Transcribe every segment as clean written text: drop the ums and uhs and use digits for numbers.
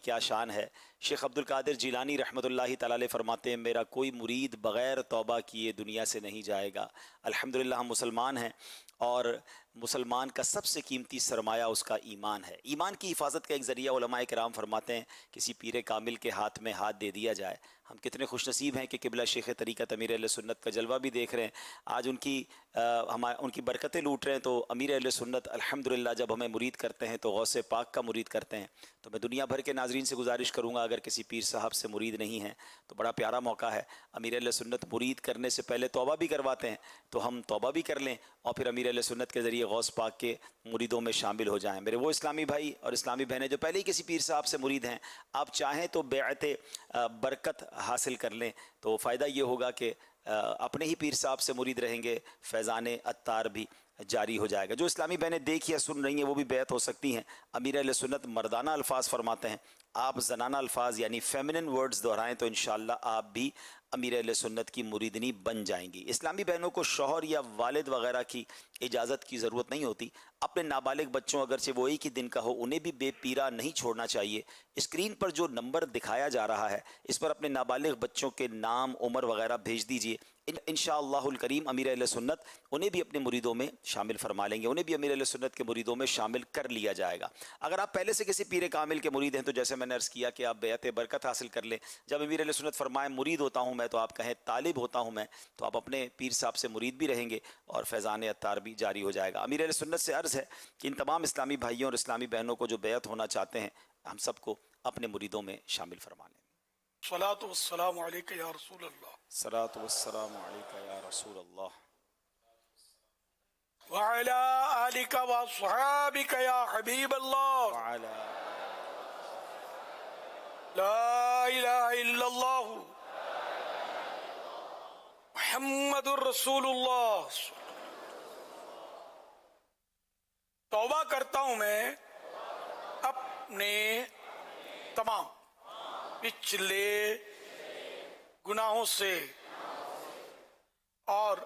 کیا شان ہے۔ شیخ عبد القادر جیلانی رحمۃ اللہ تعالی علیہ فرماتے ہیں میرا کوئی مرید بغیر توبہ کیے دنیا سے نہیں جائے گا۔ الحمدللہ ہم مسلمان ہیں اور مسلمان کا سب سے قیمتی سرمایہ اس کا ایمان ہے۔ ایمان کی حفاظت کا ایک ذریعہ علماء کرام فرماتے ہیں کسی پیر کامل کے ہاتھ میں ہاتھ دے دیا جائے۔ ہم کتنے خوش نصیب ہیں کہ قبلہ شیخ طریقت امیر اہل سنت کا جلوہ بھی دیکھ رہے ہیں، آج ان کی برکتیں لوٹ رہے ہیں۔ تو امیر اہل سنت الحمدللہ جب ہمیں مرید کرتے ہیں تو غوث پاک کا مرید کرتے ہیں۔ تو میں دنیا بھر کے ناظرین سے گزارش کروں گا اگر کسی پیر صاحب سے مرید نہیں ہیں تو بڑا پیارا موقع ہے، امیر اہل سنت مرید کرنے سے پہلے توبہ بھی کرواتے ہیں، تو ہم توبہ بھی کر لیں اور پھر امیر اہل سنت کے ذریعے غوث پاک کے مریدوں میں شامل ہو جائیں۔ میرے وہ اسلامی بھائی اور اسلامی بہنیں جو پہلے ہی کسی پیر صاحب سے مرید ہیں، آپ چاہیں تو بیعت برکت حاصل کر لیں، تو فائدہ یہ ہوگا کہ اپنے ہی پیر صاحب سے مرید رہیں گے، فیضان عطار بھی جاری ہو جائے گا۔ جو اسلامی بہنیں دیکھ یا سن رہی ہیں وہ بھی بیعت ہو سکتی ہیں۔ امیر اہل سنت مردانہ الفاظ فرماتے ہیں، آپ زنانہ الفاظ یعنی فیمنن ورڈز دہرائیں تو انشاءاللہ آپ بھی امیر اہل سنت کی مریدنی بن جائیں گی۔ اسلامی بہنوں کو شوہر یا والد وغیرہ کی اجازت کی ضرورت نہیں ہوتی، اپنے نابالغ بچوں اگرچہ وہ ایک ہی دن کا ہو انہیں بھی بے پیرا نہیں چھوڑنا چاہیے۔ اسکرین پر جو نمبر دکھایا جا رہا ہے اس پر اپنے نابالغ بچوں کے نام عمر وغیرہ بھیج دیجئے، انشاءاللہ الکریم امیر اہل سنت انہیں بھی اپنے مریدوں میں شامل فرما لیں گے، انہیں بھی امیر اہل سنت کے مریدوں میں شامل کر لیا جائے گا۔ اگر آپ پہلے سے کسی پیر کامل کے مرید ہیں تو جیسے میں نے عرض کیا کہ آپ بیعت برکت حاصل کر لیں۔ جب امیر اہل سنت فرمائیں مرید ہوتا ہوں میں تو آپ کہیں طالب ہوتا ہوں میں، تو آپ اپنے پیر صاحب سے مرید بھی رہیں گے اور فیضان عطار بھی جاری ہو جائے گا۔ امیر اہل سنت سے عرض ہے کہ ان تمام اسلامی بھائیوں اور اسلامی بہنوں کو جو بیعت ہونا چاہتے ہیں ہم سب کو اپنے مریدوں میں شامل فرما لیں۔ الصلاۃ والسلام علیک یا رسول اللہ، الصلاۃ والسلام علیک یا رسول اللہ، وعلی آلک واصحابک یا حبیب اللہ، وعلی لا الہ الا اللہ محمد الرسول اللہ۔ توبہ کرتا ہوں میں اپنے تمام پچھلے گناہوں سے اور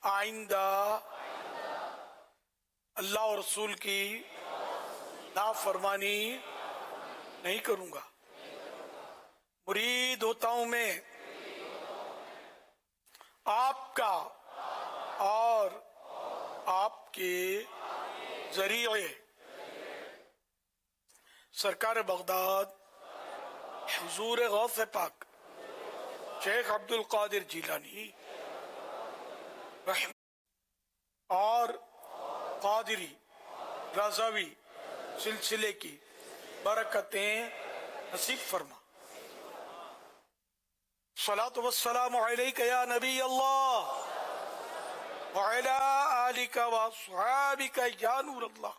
آئندہ اللہ اور رسول کی نافرمانی نہیں کروں گا۔ مرید ہوتا ہوں میں آپ کا اور آپ کے ذریعے سرکار بغداد حضور غوث پاک شیخ عبد القادر جیلانی رحم اور قادری رضوی سلسلے کی برکتیں نصیب فرما۔ صلاۃ والسلام علیک یا نبی اللہ، وعلی آلک واصحابک یا نور اللہ۔